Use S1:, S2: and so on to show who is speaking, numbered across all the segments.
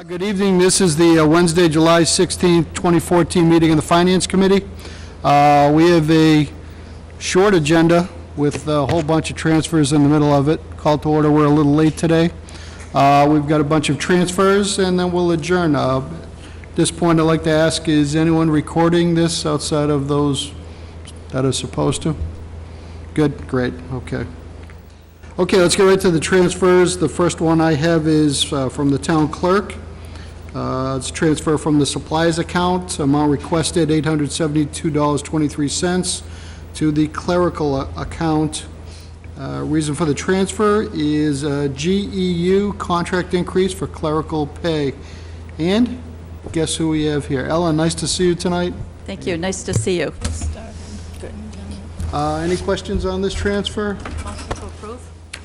S1: Good evening. This is the Wednesday, July 16th, 2014 meeting of the Finance Committee. We have a short agenda with a whole bunch of transfers in the middle of it. Call to order. We're a little late today. We've got a bunch of transfers, and then we'll adjourn. At this point, I'd like to ask, is anyone recording this outside of those that are supposed to? Good, great, okay. Okay, let's get right to the transfers. The first one I have is from the town clerk. It's a transfer from the supplies account, amount requested $872.23 to the clerical account. Reason for the transfer is GEU contract increase for clerical pay. And guess who we have here? Ellen, nice to see you tonight.
S2: Thank you. Nice to see you.
S1: Any questions on this transfer?
S2: Motion to approve.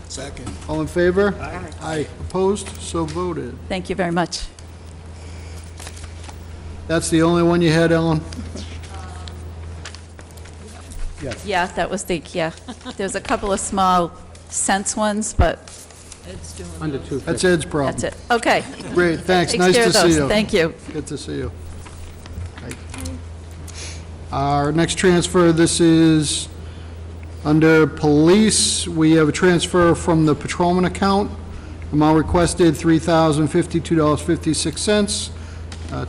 S3: Second.
S1: All in favor?
S2: Aye.
S1: Aye. Opposed? So voted.
S2: Thank you very much.
S1: That's the only one you had, Ellen?
S2: Yeah, that was there's a couple of small cents ones, but
S3: Under 250.
S1: That's Ed's problem.
S2: that's it. Okay.
S1: Great, thanks.
S2: Takes
S1: Nice
S2: care
S1: to
S2: of
S1: see
S2: those.
S1: you.
S2: Thank you.
S1: Good to see you. Our next transfer, this is under police. We have a transfer from the patrolman account. Amount requested $3,052.56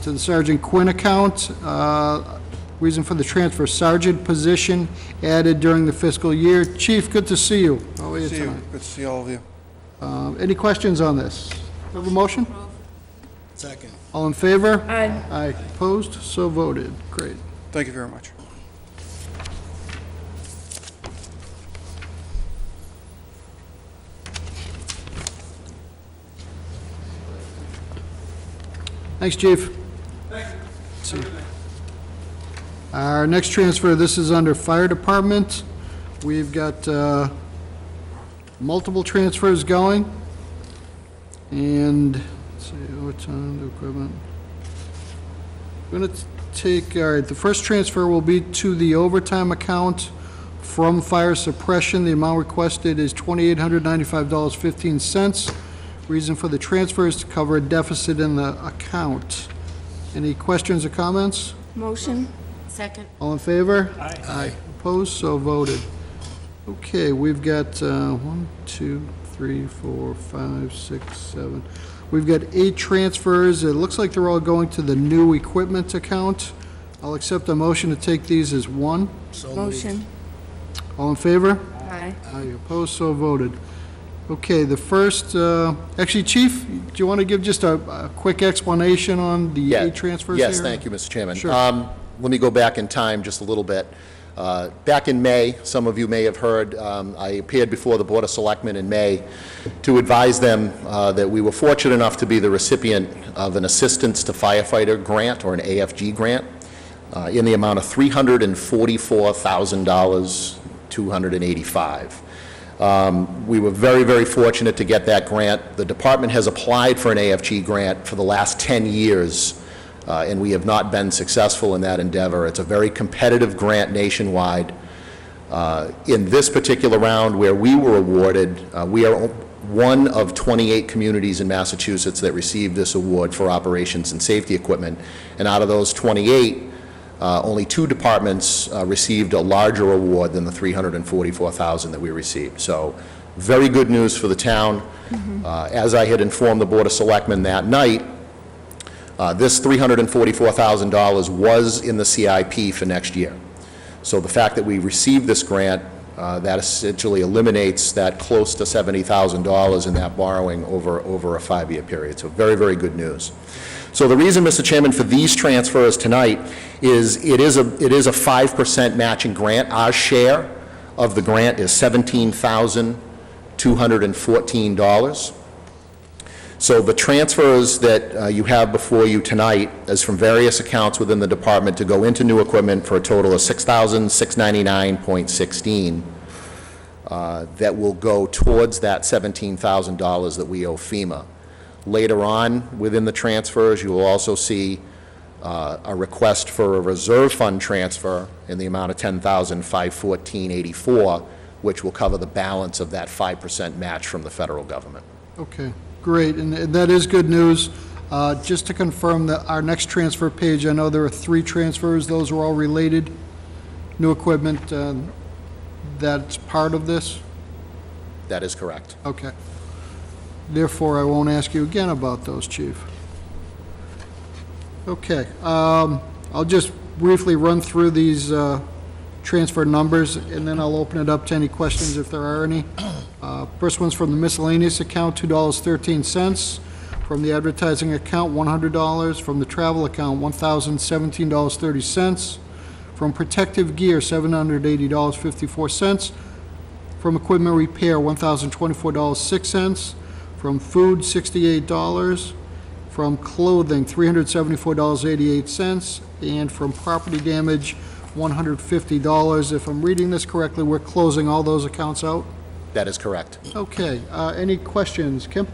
S1: to the Sergeant Quinn account. Reason for the transfer, sergeant position added during the fiscal year. Chief, good to see you. How are you tonight?
S4: Good to see all of you.
S1: Any questions on this? Have a motion?
S3: Second.
S1: All in favor?
S2: Aye.
S1: Aye. Opposed? So voted. Great.
S4: Thank you very much.
S1: Thanks, Chief. Thank you. Our next transfer, this is under Fire Department. We've got multiple transfers going. And, let's see, overtime to equipment. I'm going to take, all right, the first transfer will be to the overtime account from fire suppression. The amount requested is $2,895.15. Reason for the transfer is to cover a deficit in the account. Any questions or comments?
S5: Motion. Second.
S1: All in favor? Aye. Aye. Opposed? So voted. Okay, we've got 1, 2, 3, 4, 5, 6, 7. We've got 8 transfers. It looks like they're all going to the new equipment account. I'll accept a motion to take these as one.
S5: Motion.
S1: All in favor?
S5: Aye.
S1: Aye. Opposed? So voted. Okay, the first, actually, Chief, do you want to give just a quick explanation on the 8 transfers here?
S6: Yes, thank you, Mr. Chairman.
S1: Sure.
S6: Let me go back in time just a little bit. Back in May, some of you may have heard, I appeared before the Board of Selectmen in May to advise them that we were fortunate enough to be the recipient of an Assistance to Firefighter grant, or an AFG grant, in the amount of $344,285. We were very, very fortunate to get that grant. The department has applied for an AFG grant for the last 10 years, and we have not been successful in that endeavor. It's a very competitive grant nationwide. In this particular round where we were awarded, we are one of 28 communities in Massachusetts that received this award for operations and safety equipment, and out of those 28, only 2 departments received a larger award than the $344,000 that we received. So very good news for the town. As I had informed the Board of Selectmen that night, this $344,000 was in the CIP for next year. So the fact that we received this grant, that essentially eliminates that close to $70,000 in that borrowing over a 5-year period. So very, very good news. So the reason, Mr. Chairman, for these transfers tonight is it is a 5% matching grant. Our share of the grant is $17,214. So the transfers that you have before you tonight is from various accounts within the department to go into new equipment for a total of $6,699.16 that will go towards that $17,000 that we owe FEMA. Later on, within the transfers, you will also see a request for a reserve fund transfer in the amount of $10,514.84, which will cover the balance of that 5% match from the federal government.
S1: Okay, great, and that is good news. Just to confirm that our next transfer page, I know there are 3 transfers, those are all related. New equipment, that's part of this?
S6: That is correct.
S1: Okay. Therefore, I won't ask you again about those, Chief. Okay, I'll just briefly run through these transfer numbers, and then I'll open it up to any questions if there are any. First one's from the miscellaneous account, $2.13. From the advertising account, $100. From the travel account, $1,017.30. From protective gear, $780.54. From equipment repair, $1,024.06. From food, $68. From clothing, $374.88. And from property damage, $150. If I'm reading this correctly, we're closing all those accounts out?
S6: That is correct.
S1: Okay, any questions? Kim?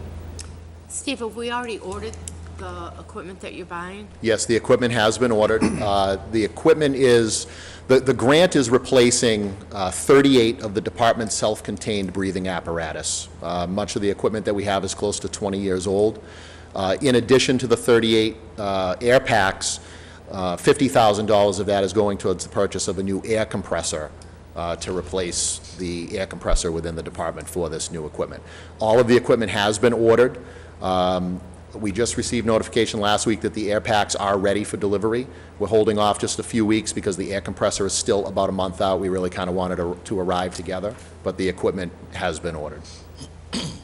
S5: Steve, have we already ordered the equipment that you're buying?
S6: Yes, the equipment has been ordered. The equipment is, the grant is replacing 38 of the department's self-contained breathing apparatus. Much of the equipment that we have is close to 20 years old. In addition to the 38 air packs, $50,000 of that is going towards the purchase of a new air compressor to replace the air compressor within the department for this new equipment. All of the equipment has been ordered. We just received notification last week that the air packs are ready for delivery. We're holding off just a few weeks because the air compressor is still about a month out. We really kind of wanted to arrive together, but the equipment has been ordered.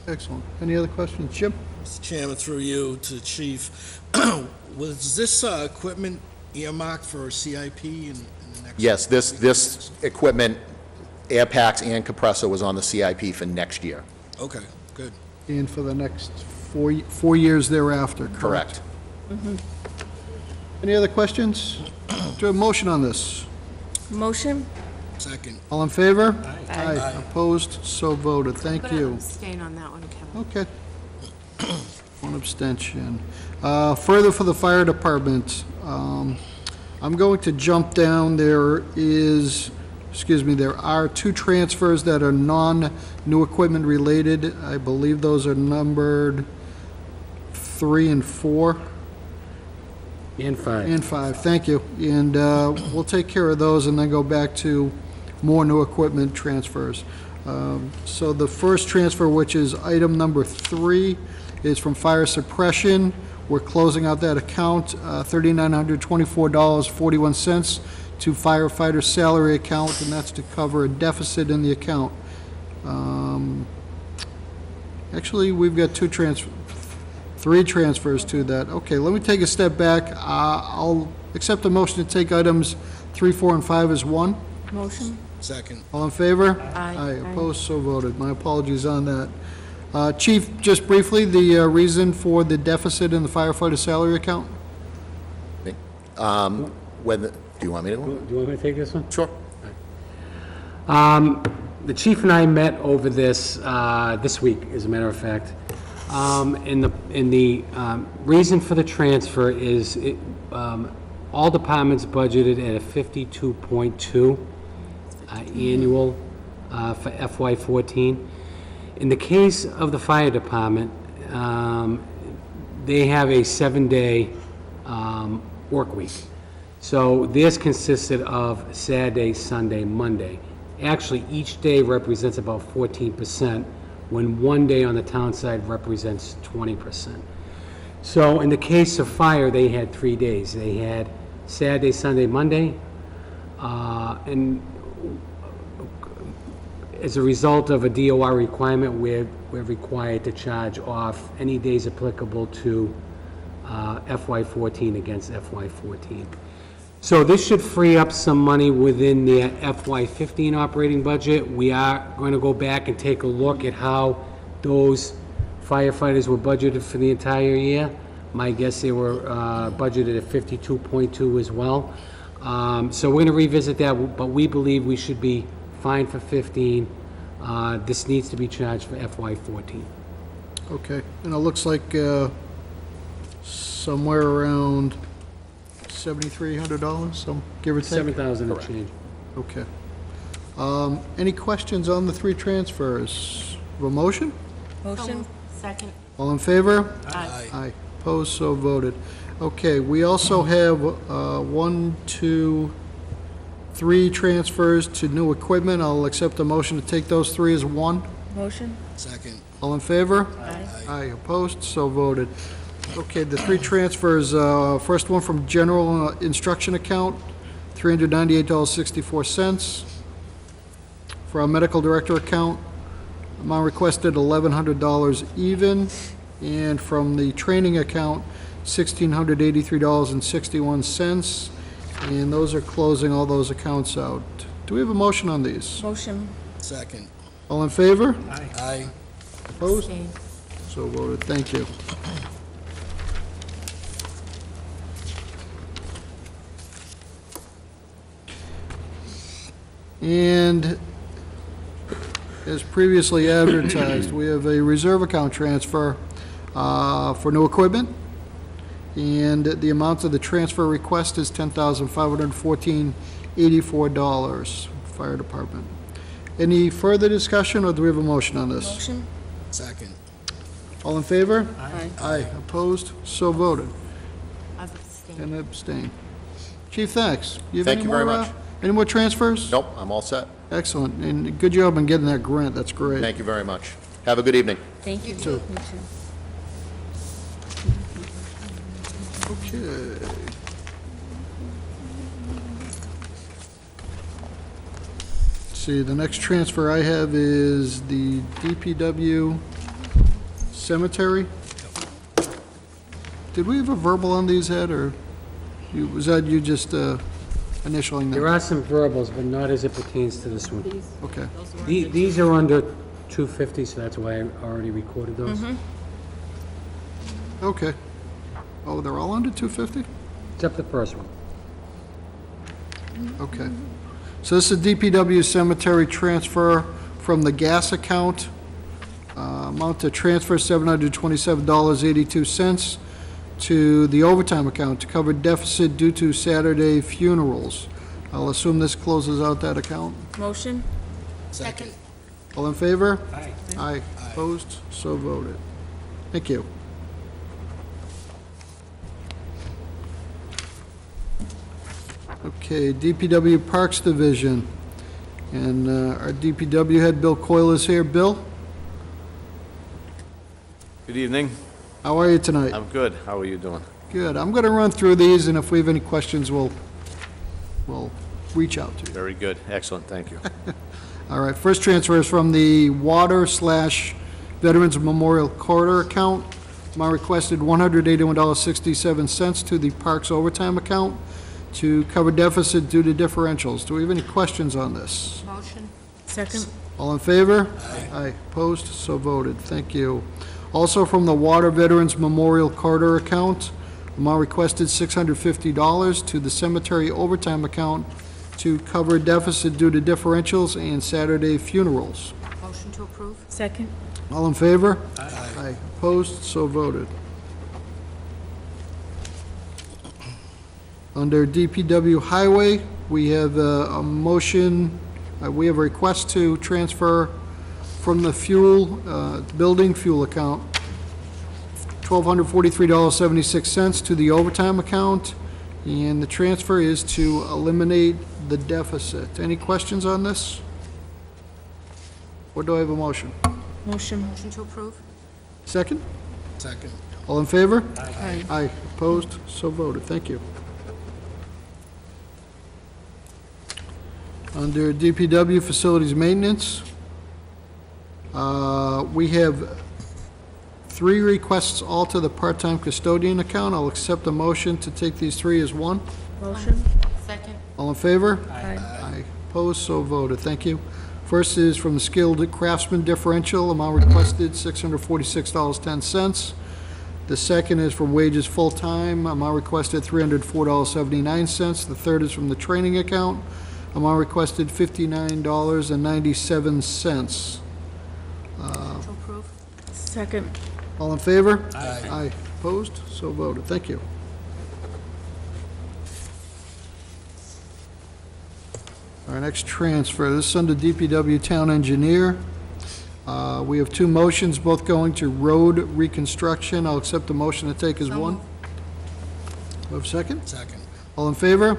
S1: Excellent. Any other questions? Jim?
S3: Mr. Chairman, through you to the chief, was this equipment earmarked for CIP in the next?
S6: Yes, this equipment, air packs and compressor was on the CIP for next year.
S3: Okay, good.
S1: And for the next four years thereafter, correct?
S6: Correct.
S1: Any other questions? Do I have a motion on this?
S5: Motion?
S3: Second.
S1: All in favor? Aye. Opposed? So voted. Thank
S5: I'm gonna
S1: you.
S5: abstain on that one, Kevin.
S1: Okay. One abstention. Further for the fire department, I'm going to jump down. There are 2 transfers that are non-new equipment related. I believe those are numbered 3 and 4.
S4: And 5.
S1: And 5, thank you. And we'll take care of those and then go back to more new equipment transfers. So the first transfer, which is item number 3, is from fire suppression. We're closing out that account, $3,924.41 to firefighter salary account, and that's to cover a deficit in the account. Actually, we've got 3 transfers to that. Okay, let me take a step back. I'll accept a motion to take items 3, 4, and 5 as one.
S5: Motion?
S3: Second.
S1: All in favor?
S5: Aye.
S1: Opposed, so voted. My apologies on that. Chief, just briefly, the reason for the deficit in the firefighter salary account?
S6: Do you want me to?
S4: Do you want me to take this one?
S6: Sure.
S4: The chief and I met over this, this week, as a matter of fact. And the reason for the transfer is all departments budgeted at a 52.2 annual for FY14. In the case of the fire department, they have a 7-day work week. So this consisted of Saturday, Sunday, Monday. Actually, each day represents about 14%, when one day on the town side represents 20%. So in the case of fire, they had 3 days. They had Saturday, Sunday, Monday, and as a result of a DOR requirement, we're required to charge off any days applicable to FY14 against FY14. So this should free up some money within the FY15 operating budget. We are going to go back and take a look at how those firefighters were budgeted for the entire year. My guess they were budgeted at 52.2 as well. So we're going to revisit that, but we believe we should be fine for 15. This needs to be charged for FY14.
S1: Okay, and it looks like somewhere around $7,300, some give or take?
S4: 7,000 and change.
S1: Okay. Any questions on the 3 transfers? Have a motion?
S5: Motion? Second?
S1: All in favor?
S5: Aye.
S1: Aye. opposed, so voted. Okay, we also have 1, 2, 3 transfers to new equipment. I'll accept a motion to take those 3 as one.
S2: Motion?
S3: Second.
S1: All in favor?
S2: Aye.
S1: Aye, opposed, so voted. Okay, the 3 transfers, first one from general instruction account, $398.64. For our medical director account, amount requested $1,100 even. And from the training account, $1,683.61. And those are closing all those accounts out. Do we have a motion on these?
S2: Motion.
S3: Second.
S1: All in favor?
S3: Aye.
S1: Opposed?
S5: Abstain.
S1: So voted, thank you. And as previously advertised, we have a reserve account transfer for new equipment. And the amount of the transfer request is $10,514.84, fire department. Any further discussion, or do we have a motion on this?
S2: Motion?
S3: Second.
S1: All in favor?
S2: Aye.
S1: Aye. Opposed? So voted.
S5: I've abstained.
S1: And abstain. Chief, thanks. Have
S6: Thank
S1: any
S6: you very
S1: more,
S6: much.
S1: Any more transfers?
S6: Nope, I'm all set.
S1: Excellent, and good job in getting that grant, that's great.
S6: Thank you very much. Have a good evening.
S2: Thank you.
S1: too.
S2: Me too.
S1: Okay. See, the next transfer I have is the DPW cemetery. Did we have a verbal on these, Ed, or was that you just initialing
S4: There
S1: them?
S4: are some verbals, but not as it pertains to this one.
S1: Okay,
S4: These are under 250, so that's why I already recorded those.
S1: okay. Oh, they're all under 250?
S4: Except the first one.
S1: Okay. So this is DPW cemetery transfer from the gas account. Amount to transfer $727.82 to the overtime account to cover deficit due to Saturday funerals. I'll assume this closes out that account.
S2: Motion?
S3: Second.
S1: All in favor?
S4: Aye.
S1: Aye. Opposed? So voted. Thank you. Okay, DPW Parks Division. And our DPW head, Bill Coyle, is here. Bill,
S7: Good evening.
S1: how are you tonight?
S7: I'm good. How are you doing?
S1: Good. I'm going to run through these, and if we have any questions, we'll reach out to you.
S7: Very good. Excellent. Thank you.
S1: All right, first transfer is from the Water/Veterans Memorial Corridor account. Amount requested $181.67 to the Parks overtime account to cover deficit due to differentials. Do we have any questions on this?
S5: Motion.
S2: Second?
S1: All in favor? Aye. Opposed? So voted. Thank you. Also from the Water Veterans Memorial Corridor account, amount requested $650 to the cemetery overtime account to cover deficit due to differentials and Saturday funerals.
S5: Motion to approve.
S2: Second?
S1: All in favor? Aye. Opposed? So voted. Under DPW Highway, we have a motion, we have a request to transfer from the fuel, building fuel account, $1,243.76 to the overtime account, and the transfer is to eliminate the deficit. Any questions on this? Or do I have a motion?
S2: Motion?
S5: Motion to approve.
S1: Second?
S3: Second.
S1: All in favor?
S2: Aye.
S1: Aye. Opposed? So voted. Thank you. Under DPW Facilities Maintenance, we have 3 requests all to the part-time custodian account. I'll accept a motion to take these 3 as one.
S2: Motion?
S5: Second.
S1: All in favor?
S2: Aye.
S1: Aye. Opposed? So voted. Thank you. First is from the Skilled Craftsman Differential, amount requested $646.10. The second is from wages full-time, amount requested $304.79. The third is from the training account, amount requested $59.97.
S5: Motion to approve.
S2: Second?
S1: All in favor? Aye. Opposed? So voted. Thank you. Our next transfer, this is under DPW Town Engineer. We have two motions, both going to road reconstruction. I'll accept the motion to take as one. We have a second?
S3: Second.
S1: All in favor?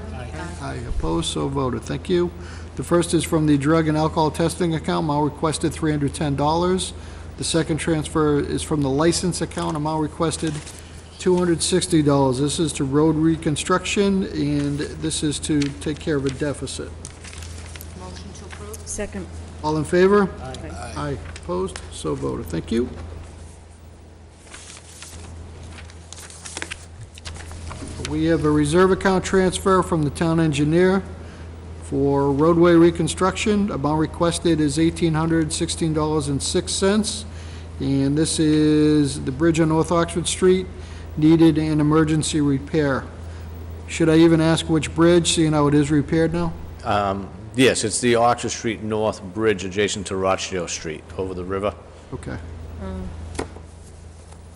S1: Aye, opposed, so voted. Thank you. The first is from the drug and alcohol testing account, amount requested $310. The second transfer is from the license account, amount requested $260. This is to road reconstruction, and this is to take care of a deficit.
S5: Motion to approve?
S2: Second.
S1: All in favor? Aye, opposed, so voted. Thank you. We have a reserve account transfer from the town engineer for roadway reconstruction. Amount requested is $1,816.06. And this is the bridge on North Oxford Street, needed an emergency repair. Should I even ask which bridge, seeing how it is repaired now?
S7: Yes, it's the Oxford Street North Bridge adjacent to Rochdale Street, over the river.
S1: Okay.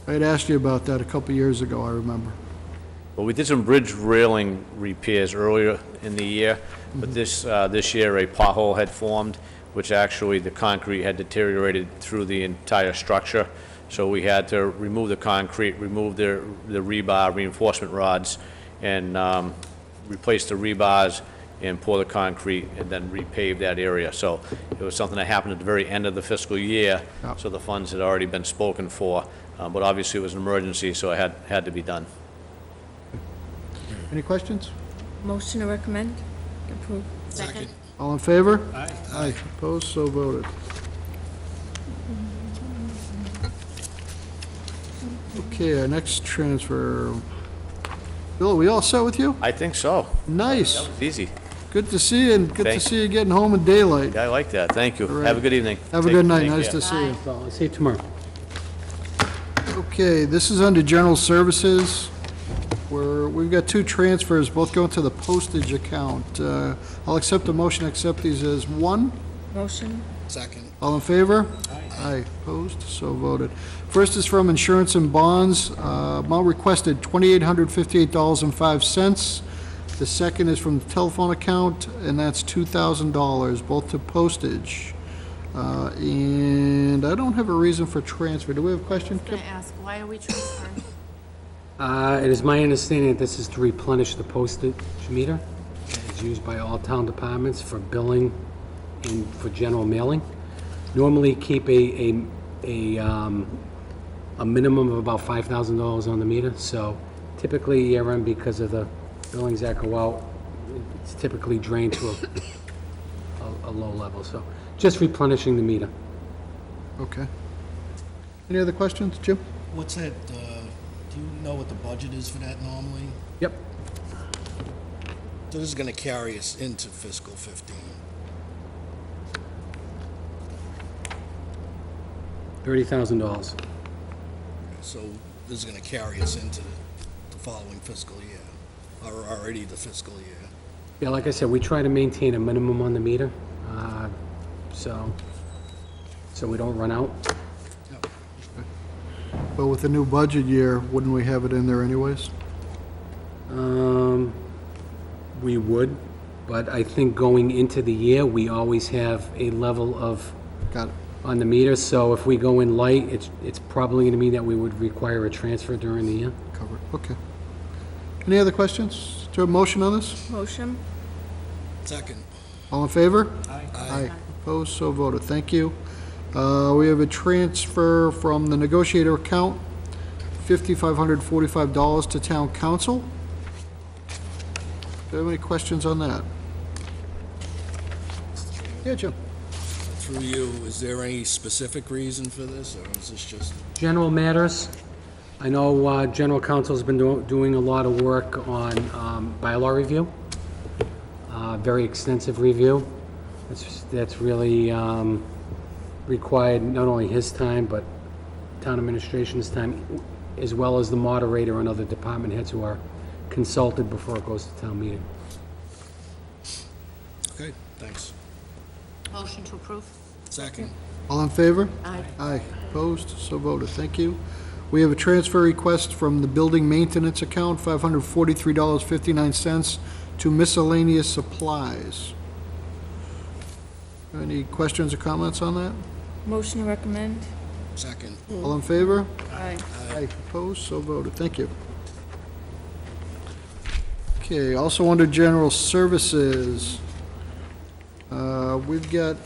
S1: I had asked you about that a couple years ago, I remember.
S7: Well, we did some bridge railing repairs earlier in the year, but this year a pothole had formed, which actually the concrete had deteriorated through the entire structure. So we had to remove the concrete, remove the rebar reinforcement rods, and replace the rebars and pour the concrete, and then repave that area. So it was something that happened at the very end of the fiscal year,
S1: Yep.
S7: so the funds had already been spoken for, but obviously it was an emergency, so it had to be done.
S1: Any questions?
S8: Motion to recommend, approve.
S5: Second.
S1: All in favor? Aye. Opposed, so voted. Okay, our next transfer. Bill, are we all set with you?
S7: I think so.
S1: Nice.
S7: It's easy.
S1: Good to see you, and good to
S7: Thank-
S1: see you getting home in daylight.
S7: I like that. Thank you.
S1: All right.
S7: Have a good evening.
S1: Have a
S7: Take-
S1: good night,
S7: take
S1: nice
S7: care.
S1: to see you.
S4: So I'll see you tomorrow.
S1: Okay, this is under general services, where we've got two transfers, both going to the postage account. I'll accept the motion, accept these as one.
S8: Motion,
S3: Second.
S1: All in favor? Aye. Opposed? So voted. First is from insurance and bonds, amount requested $2,858.05. The second is from the telephone account, and that's $2,000, both to postage. And I don't have a reason for transfer. Do we have a question,
S5: I'm
S1: Kip?
S5: gonna ask, why are we transferring?
S4: It is my understanding that this is to replenish the postage meter. It's used by all town departments for billing and for general mailing. Normally keep a minimum of about $5,000 on the meter, so typically year-end, because of the billings that go out, it's typically drained to a low level, so just replenishing the meter.
S1: Okay. Any other questions, Jim?
S3: What's that, do you know what the budget is for that normally?
S4: Yep.
S3: So this is gonna carry us into fiscal 15.
S4: $30,000.
S3: So this is gonna carry us into the following fiscal year, or already the fiscal year.
S4: Yeah, like I said, we try to maintain a minimum on the meter, so we don't run out.
S1: But with the new budget year, wouldn't we have it in there anyways?
S4: We would, but I think going into the year, we always have a level of,
S1: Got it.
S4: on the meter, so if we go in light, it's probably gonna mean that we would require a transfer during the year.
S1: Covered. Okay. Any other questions? Do you have a motion on this?
S8: motion,
S3: Second.
S1: All in favor?
S3: Aye.
S1: Opposed, so voted. Thank you. We have a transfer from the negotiator account, $5,545 to town council. Do you have any questions on that? Yeah, Jim.
S3: Through you, is there any specific reason for this, or is this just?
S4: General matters, I know general counsel's been doing a lot of work on bylaw review, very extensive review. That's really required not only his time, but town administration's time, as well as the moderator and other department heads who are consulted before it goes to town meeting.
S3: Okay, thanks.
S5: Motion to approve?
S3: Second.
S1: All in favor?
S5: Aye.
S1: Aye. Opposed, so voted. Thank you. We have a transfer request from the building maintenance account, $543.59 to miscellaneous supplies. Any questions or comments on that?
S8: Motion to recommend.
S3: Second.
S1: All in favor?
S8: Aye.
S1: Aye. Opposed? So voted. Thank you. Okay, also under general services, we've got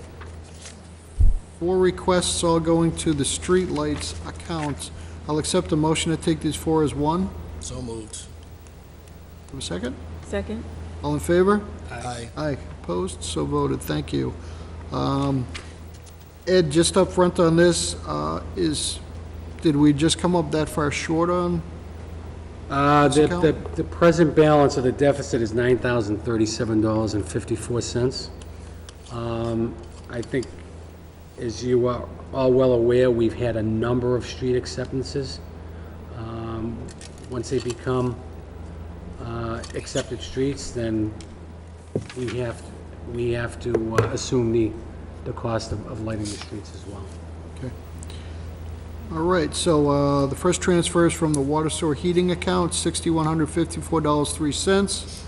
S1: 4 requests all going to the streetlights account. I'll accept a motion to take these 4 as one.
S3: So moved.
S1: Have a second?
S8: Second.
S1: All in favor?
S3: Aye.
S1: Aye. Opposed? So voted. Thank you. Ed, just up front on this, did we just come up that far short on?
S4: The present balance of the deficit is $9,037.54. I think, as you are all well aware, we've had a number of street acceptances. Once they become accepted streets, then we have to assume the cost of lighting the streets as well.
S1: Okay. All right, so the first transfer is from the water sewer heating account, $6,154.03.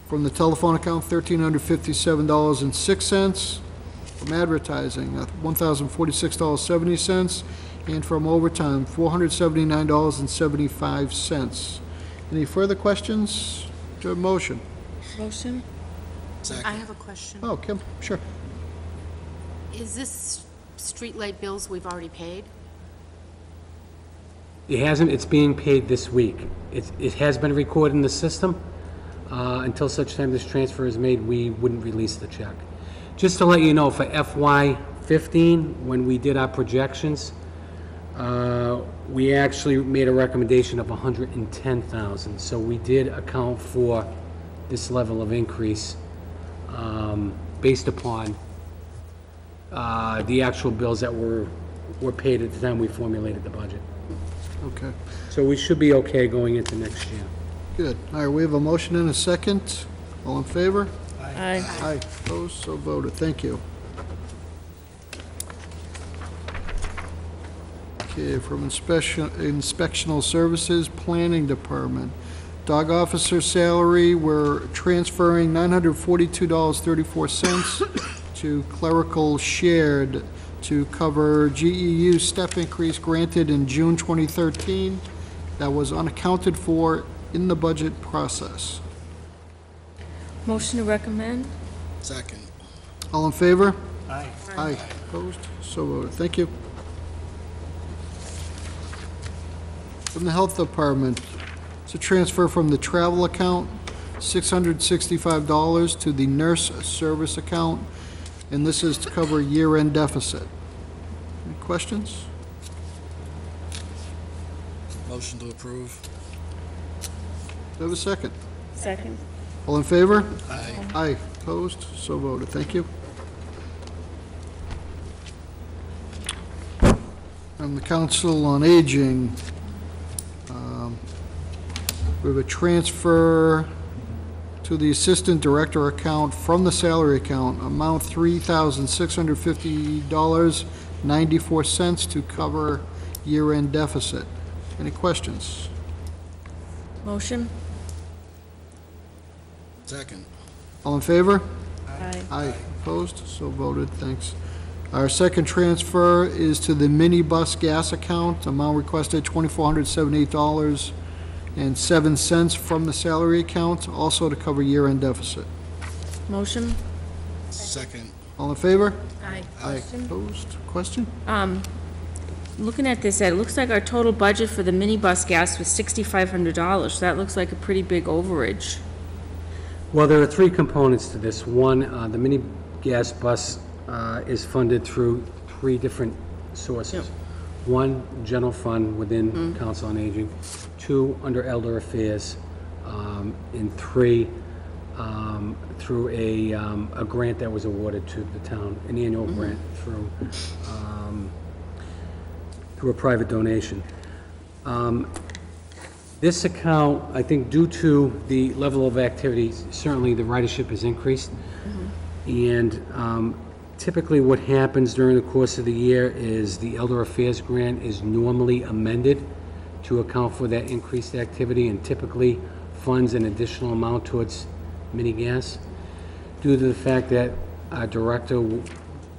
S1: From the telephone account, $1,357.06. From advertising, $1,046.70. And from overtime, $479.75. Any further questions? To a motion?
S8: Motion.
S5: I
S3: Second.
S5: have a question.
S1: Oh, Kim, sure.
S5: Is this streetlight bills we've already paid?
S4: It hasn't, it's being paid this week. It has been recorded in the system. Until such time this transfer is made, we wouldn't release the check. Just to let you know, for FY15, when we did our projections, we actually made a recommendation of $110,000. So we did account for this level of increase based upon the actual bills that were paid at the time we formulated the budget.
S1: Okay,
S4: So we should be okay going into next year.
S1: good. All right, we have a motion and a second. All in favor?
S8: Aye.
S1: Aye. Opposed? So voted. Thank you. Okay, from inspectional services, planning department. Dog officer salary, we're transferring $942.34 to clerical shared to cover GEU step increase granted in June 2013 that was unaccounted for in the budget process.
S8: Motion to recommend.
S3: Second.
S1: All in favor? Aye. Aye. Opposed? So voted. Thank you. From the Health Department, it's a transfer from the travel account, $665 to the nurse service account, and this is to cover year-end deficit. Any questions?
S3: Motion to approve.
S1: Do I have a second?
S8: Second.
S1: All in favor?
S3: Aye.
S1: Aye. Opposed? So voted. Thank you. From the Council on Aging, we have a transfer to the Assistant Director account from the salary account, amount $3,650.94 to cover year-end deficit. Any questions?
S8: Motion.
S3: Second.
S1: All in favor?
S8: Aye.
S1: Aye. Opposed? So voted. Thanks. Our second transfer is to the minibus gas account, amount requested $2,478.07 from the salary account, also to cover year-end deficit.
S8: Motion.
S3: Second.
S1: All in favor?
S5: Aye.
S1: Aye. Opposed? Question?
S8: Looking at this, it looks like our total budget for the minibus gas was $6,500. So that looks like a pretty big overage.
S4: Well, there are 3 components to this. One, the mini gas bus is funded through 3 different sources. One, general fund within Council on Aging. 2, under Elder Affairs. And 3, through a grant that was awarded to the town, an annual grant through a private donation. This account, I think due to the level of activity, certainly the ridership has increased. And typically what happens during the course of the year is the Elder Affairs grant is normally amended to account for that increased activity and typically funds an additional amount towards mini gas. Due to the fact that our director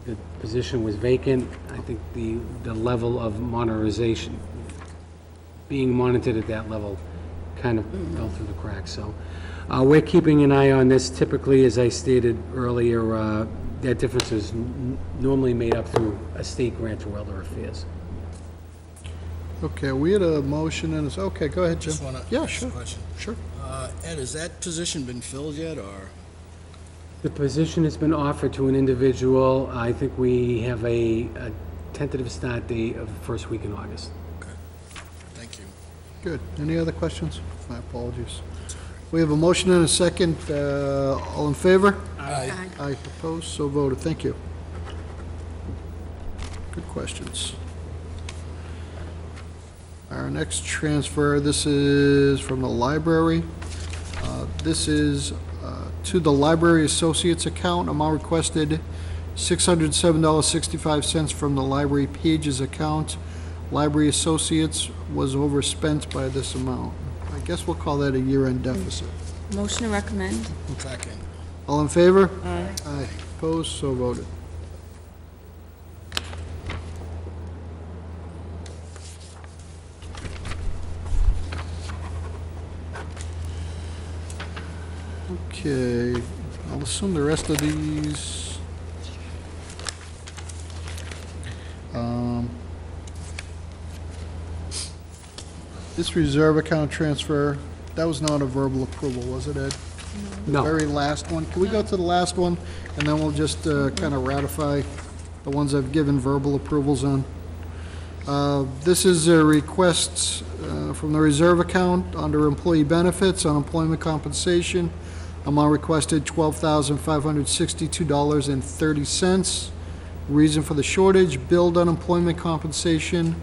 S4: the position was vacant. I think the level of monitorization, being monitored at that level, kind of fell through the cracks, so. We're keeping an eye on this. Typically, as I stated earlier, that difference is normally made up through a state grant or other affairs.
S1: Okay, we had a motion and it's, okay, go ahead, Jim.
S3: Just want to
S1: Yeah,
S3: ask
S1: sure,
S3: a question.
S1: sure.
S3: Ed, has that position been filled yet, or?
S4: The position has been offered to an individual. I think we have a tentative start date of the first week in August.
S3: Okay, thank you.
S1: Good. Any other questions? My apologies. We have a motion and a second. All in favor?
S3: Aye.
S1: Aye, opposed, so voted. Thank you. Good questions. Our next transfer, this is from the library. This is to the Library Associates account. Amount requested $607.65 from the Library Pages account. Library Associates was overspent by this amount. I guess we'll call that a year-end deficit.
S8: Motion to recommend?
S3: Second.
S1: All in favor?
S8: Aye.
S1: Aye. Opposed, so voted. Okay, I'll assume the rest of these. This reserve account transfer, that was not a verbal approval, was it, Ed?
S4: No.
S1: Very last one. Can we go to the last one, and then we'll just kind of ratify the ones I've given verbal approvals on? This is a request from the reserve account under employee benefits, unemployment compensation. Amount requested $12,562.30. Reason for the shortage, billed unemployment compensation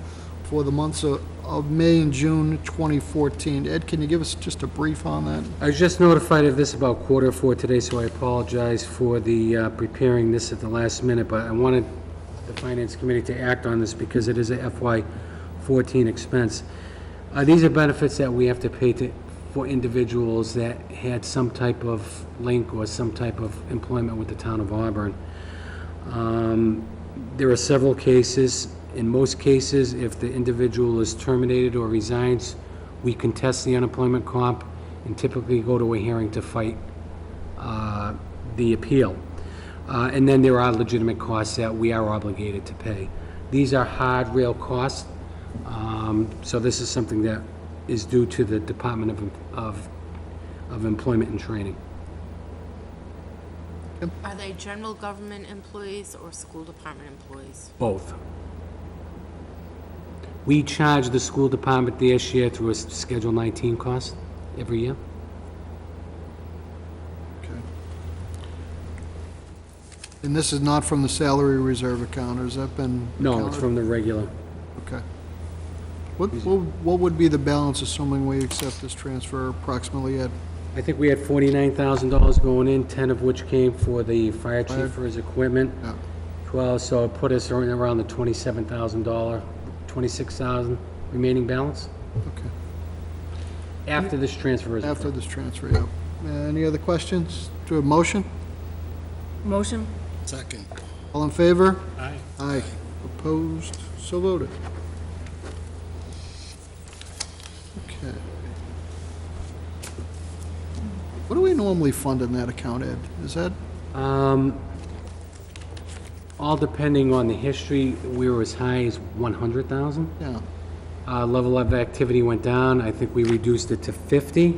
S1: for the months of May and June 2014. Ed, can you give us just a brief on that?
S4: I was just notified of this about 4:15 today, so I apologize for the preparing this at the last minute, but I wanted the Finance Committee to act on this because it is a FY14 expense. These are benefits that we have to pay for individuals that had some type of link or some type of employment with the town of Auburn. There are several cases. In most cases, if the individual is terminated or resigns, we contest the unemployment comp and typically go to a hearing to fight the appeal. And then there are legitimate costs that we are obligated to pay. These are hard rail costs, so this is something that is due to the Department of Employment and Training.
S5: Are they general government employees or school department employees?
S4: Both. We charge the school department their share through a Schedule 19 cost every year.
S1: Okay. And this is not from the salary reserve account, or has that been?
S4: No, it's
S1: counted?
S4: from the regular.
S1: Okay. What would be the balance, assuming we accept this transfer approximately at?
S4: I think we had $49,000 going in, 10 of which came for the fire
S1: Fire.
S4: chief for his equipment.
S1: Yeah.
S4: 12, so it put us around the $27,000, $26,000 remaining balance
S1: Okay.
S4: after this transfer is
S1: After
S4: approved.
S1: this transfer, yeah. Any other questions? Do a motion?
S8: Motion?
S3: Second.
S1: All in favor?
S4: Aye.
S1: Aye. Opposed? So voted. Okay. What do we normally fund in that account, Ed? Is that,
S4: All depending on the history, we were as high as 100,000.
S1: yeah,
S4: Level of activity went down. I think we reduced it to 50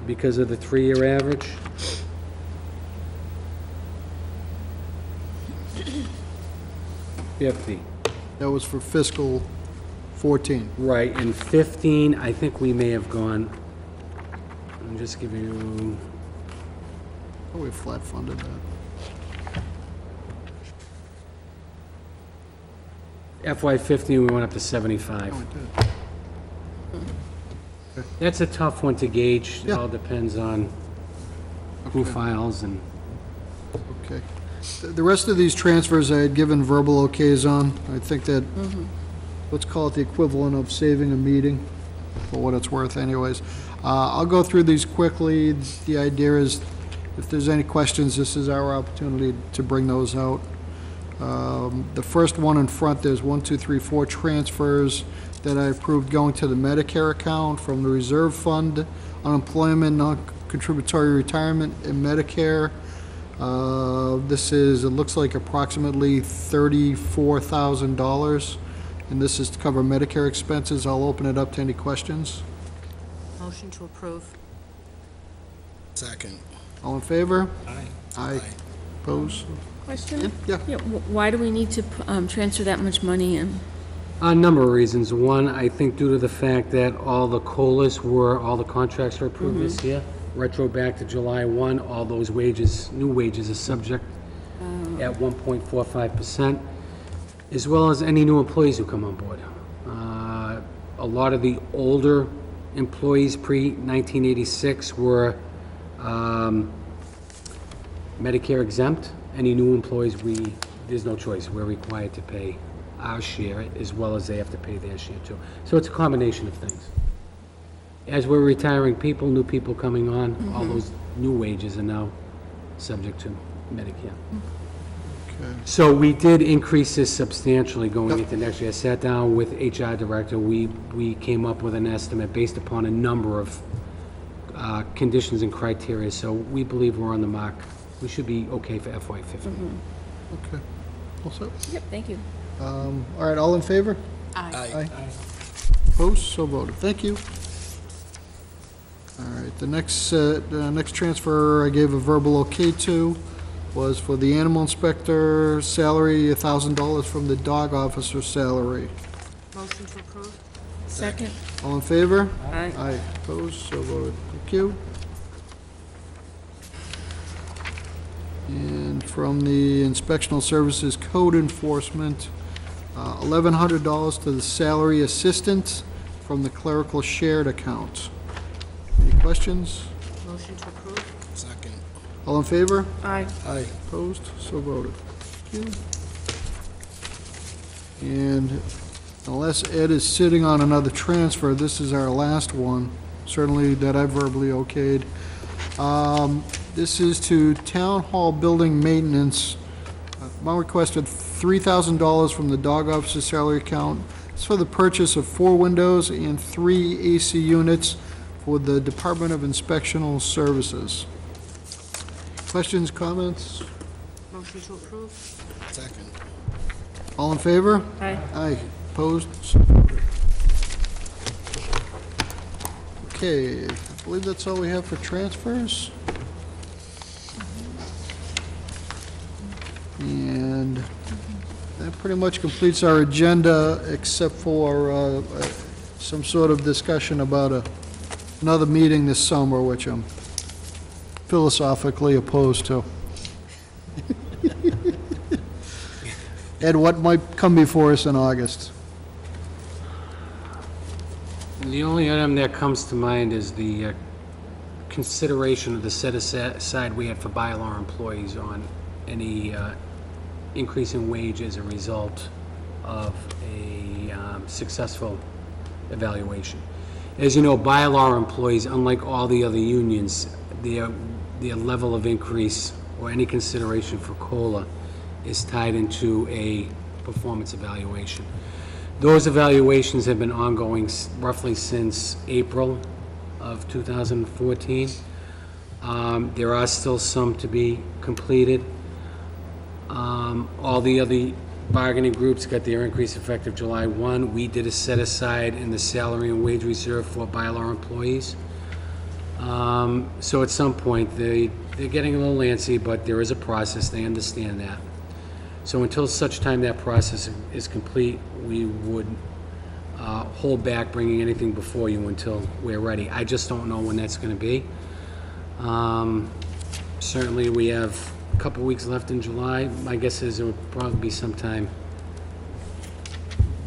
S4: because of the 3-year average.
S1: that was for fiscal 14.
S4: Right, and 15, I think we may have gone, I'm just giving you,
S1: Oh, we flat funded that.
S4: FY15, we went up to 75.
S1: Oh, we did.
S4: That's a tough one to gauge. It
S1: Yeah.
S4: all depends on who
S1: Okay.
S4: files and,
S1: Okay. The rest of these transfers I had given verbal okays on. I think that, let's call it the equivalent of saving a meeting, for what it's worth anyways. I'll go through these quickly. The idea is If there's any questions, this is our opportunity to bring those out. The first one in front, there's 4 transfers that I approved going to the Medicare account from the reserve fund, unemployment, non-contributory retirement, and Medicare. This is, it looks like approximately $34,000, and this is to cover Medicare expenses. I'll open it up to any questions.
S5: Motion to approve.
S3: Second.
S1: All in favor?
S3: Aye.
S1: Aye. Opposed?
S8: Question?
S1: Yeah.
S8: Why do we need to transfer that much money in?
S4: A number of reasons. One, I think due to the fact that all the all the contracts were approved this year, retro back to July 1, all those wages, new wages are subject at 1.45%, as well as any new employees who come on board. A lot of the older employees pre-1986 were Medicare exempt. Any new employees, there's no choice. We're required to pay our share as well as they have to pay their share too. So it's a combination of things. As we're retiring people, new people coming on, all those new wages are now subject to Medicare.
S1: Okay.
S4: So we did increase this substantially going into next year. I sat down with HR director. We came up with an estimate based upon a number of conditions and criteria. So we believe we're on the mark. We should be okay for FY15.
S1: Okay. All set?
S8: Yep, thank you.
S1: All right, all in favor?
S5: Aye.
S1: Opposed? So voted. Thank you. All right, the next transfer I gave a verbal okay to was for the animal inspector salary, $1,000 from the dog officer salary.
S5: Motion to approve.
S8: Second.
S1: All in favor?
S8: Aye.
S1: Aye. Opposed? So voted. Thank you. And from the inspectional services code enforcement, $1,100 to the salary assistant from the clerical shared account. Any questions?
S5: Motion to approve.
S3: Second.
S1: All in favor?
S8: Aye.
S1: Aye. Opposed? So voted. Thank you. And unless Ed is sitting on another transfer, this is our last one, certainly that I verbally okayed. This is to Town Hall Building Maintenance. Amount requested $3,000 from the dog officer salary account. It's for the purchase of 4 windows and 3 AC units for the Department of Inspectional Services. Questions, comments?
S5: Motion to approve.
S3: Second.
S1: All in favor?
S8: Aye.
S1: Aye. Opposed? So voted. Okay, I believe that's all we have for transfers. And that pretty much completes our agenda, except for some sort of discussion about another meeting this summer, which I'm philosophically opposed to. Ed, what might come before us in August?
S4: The only item that comes to mind is the consideration of the set aside we had for bylaw employees on any increase in wage as a result of a successful evaluation. As you know, bylaw employees, unlike all the other unions, their level of increase or any consideration for COLA is tied into a performance evaluation. Those evaluations have been ongoing roughly since April of 2014. There are still some to be completed. All the other bargaining groups got their increase effective July 1. We did a set aside in the salary and wage reserve for bylaw employees. So at some point, they're getting a little antsy, but there is a process, they understand that. So until such time that process is complete, we would hold back bringing anything before you until we're ready. I just don't know when that's going to be. Certainly, we have a couple weeks left in July. My guess is it would probably be sometime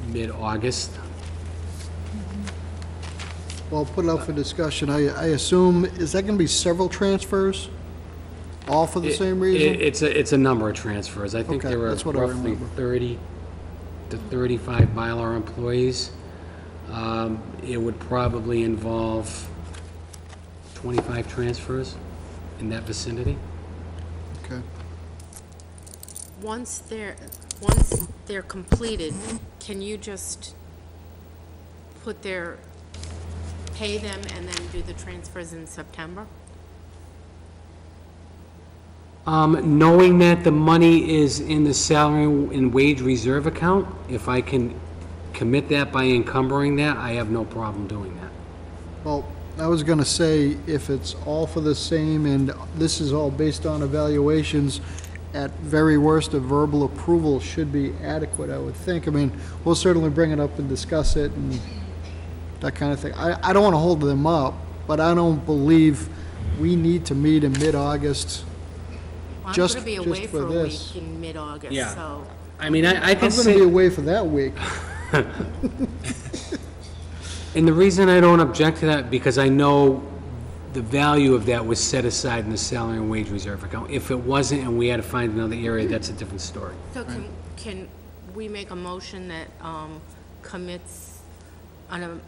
S4: mid-August.
S1: Well, put it out for discussion. I assume, is that going to be several transfers? All for the same reason?
S4: It's a number of transfers. I think
S1: Okay,
S4: there are
S1: that's what I
S4: roughly
S1: remember.
S4: 30 to 35 bylaw employees. It would probably involve 25 transfers. in that vicinity.
S1: Okay.
S5: Once they're completed, can you just pay them and then do the transfers in September?
S4: Knowing that the money is in the salary and wage reserve account, if I can commit that by encumbering that, I have no problem doing that.
S1: Well, I was going to say, if it's all for the same, and this is all based on evaluations, at very worst, a verbal approval should be adequate, I would think. I mean, we'll certainly bring it up and discuss it and that kind of thing. I don't want to hold them up, but I don't believe we need to meet in mid-August.
S5: I'm
S1: Just-
S5: gonna be
S1: just
S5: away
S1: for
S5: for a
S1: this.
S5: week in mid-August,
S4: Yeah.
S5: so.
S4: I mean, I
S1: I'm
S4: can
S1: going to
S4: say...
S1: be away for that week.
S4: And the reason I don't object to that, because I know the value of that was set aside in the salary and wage reserve account. If it wasn't and we had to find another area, that's a different story.
S5: So can we make a motion that commits an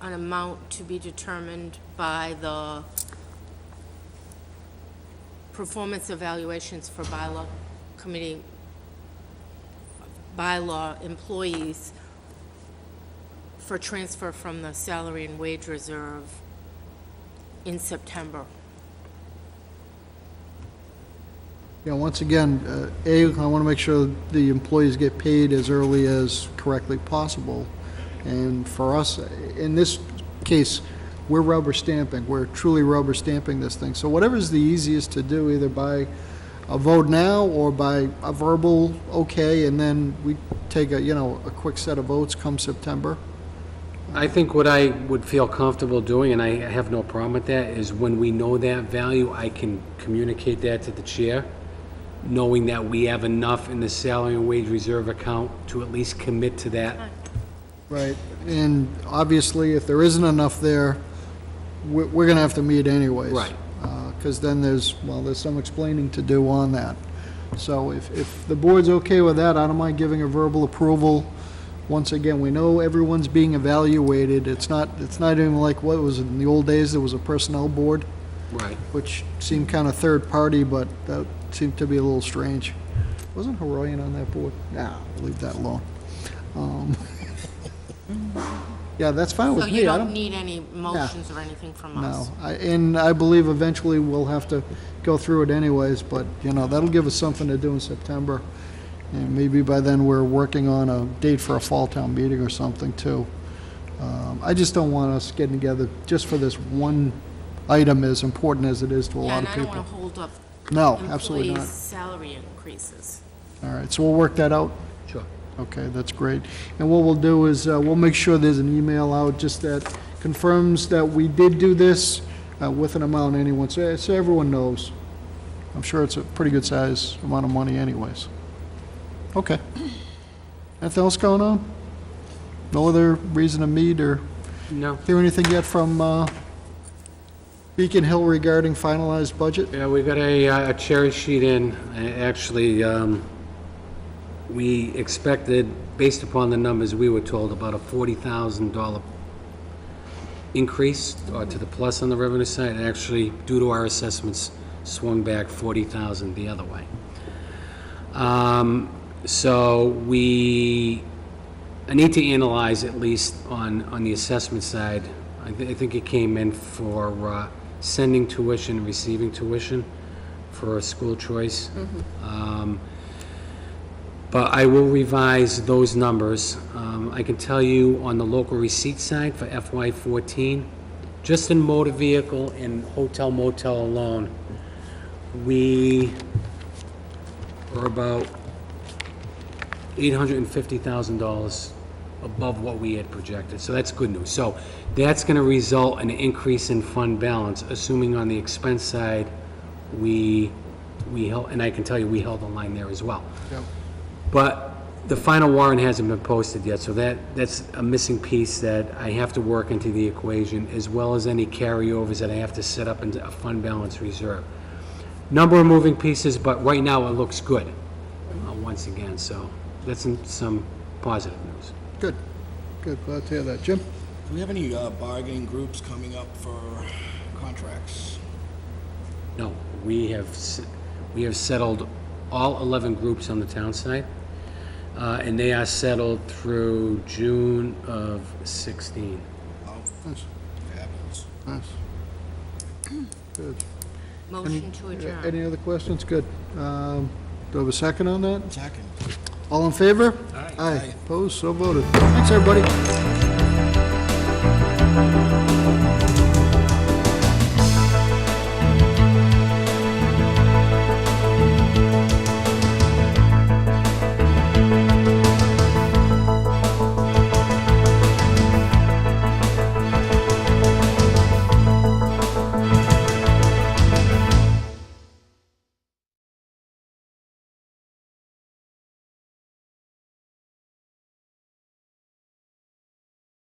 S5: amount to be determined by the performance evaluations for bylaw committee, bylaw employees for transfer from the salary and wage reserve in September?
S1: You know, once again, I want to make sure the employees get paid as early as correctly possible. And for us, in this case, we're rubber stamping. We're truly rubber stamping this thing. So whatever's the easiest to do, either by a vote now or by a verbal okay, and then we take a quick set of votes come September.
S4: I think what I would feel comfortable doing, and I have no problem with that, is when we know that value, I can communicate that to the chair, knowing that we have enough in the salary and wage reserve account to at least commit to that.
S1: Right. And obviously, if there isn't enough there, we're going to have to meet anyways.
S4: Right.
S1: Because then there's some explaining to do on that. So if the board's okay with that, I don't mind giving a verbal approval. Once again, we know everyone's being evaluated. It's not even like what was in the old days, there was a personnel board,
S4: Right.
S1: which seemed kind of third party, but that seemed to be a little strange. Wasn't Haroyan on that board? Nah, leave that alone. Yeah, that's fine with
S5: So
S1: me.
S5: you
S1: I
S5: don't need any motions or anything from us?
S1: No, and I believe eventually we'll have to go through it anyways, but, that'll give us something to do in September. And maybe by then we're working on a date for a fall town meeting or something too. I just don't want us getting together just for this one item, as important as it is to a
S5: Yeah,
S1: lot
S5: and
S1: of
S5: I don't
S1: people.
S5: want to hold up
S1: No, absolutely
S5: employees'
S1: not.
S5: salary increases.
S1: All right, so we'll work that out.
S4: Sure.
S1: Okay, that's great. And what we'll do is, we'll make sure there's an email out just that confirms that we did do this with an amount anyone, so everyone knows. I'm sure it's a pretty good size amount of money anyways. Okay. Anything else going on? No other reason to meet, or
S4: No.
S1: hear anything yet from Beacon Hill regarding finalized budget?
S4: Yeah, we got a cherry sheet in. Actually, we expected, based upon the numbers we were told, about a $40,000 increase to the plus on the revenue side. Actually, due to our assessments, swung back 40,000 the other way. So I need to analyze, at least on the assessment side. I think it came in for sending tuition and receiving tuition for a school choice. But I will revise those numbers. I can tell you on the local receipt side for FY14, just in motor vehicle and hotel motel alone, we are about $850,000 above what we had projected, so that's good news. So that's going to result in an increase in fund balance, assuming on the expense side, we held, and I can tell you, we held the line there as well.
S1: Yep.
S4: But the final warrant hasn't been posted yet, so that's a missing piece that I have to work into the equation, as well as any carryovers that I have to set up into a fund balance reserve. Number of moving pieces, but right now it looks good, once again, so that's some positive news.
S1: Good, good, glad to hear that. Jim?
S3: Do we have any bargaining groups coming up for contracts?
S4: No, we have settled all 11 groups on the town side, and they are settled through June of 16.
S3: Fabulous.
S1: Nice. Good.
S5: Motion to adjourn.
S1: Any other questions? Good. Do I have a second on that?
S3: Second.
S1: All in favor? Aye. Opposed? So voted. Thanks, everybody.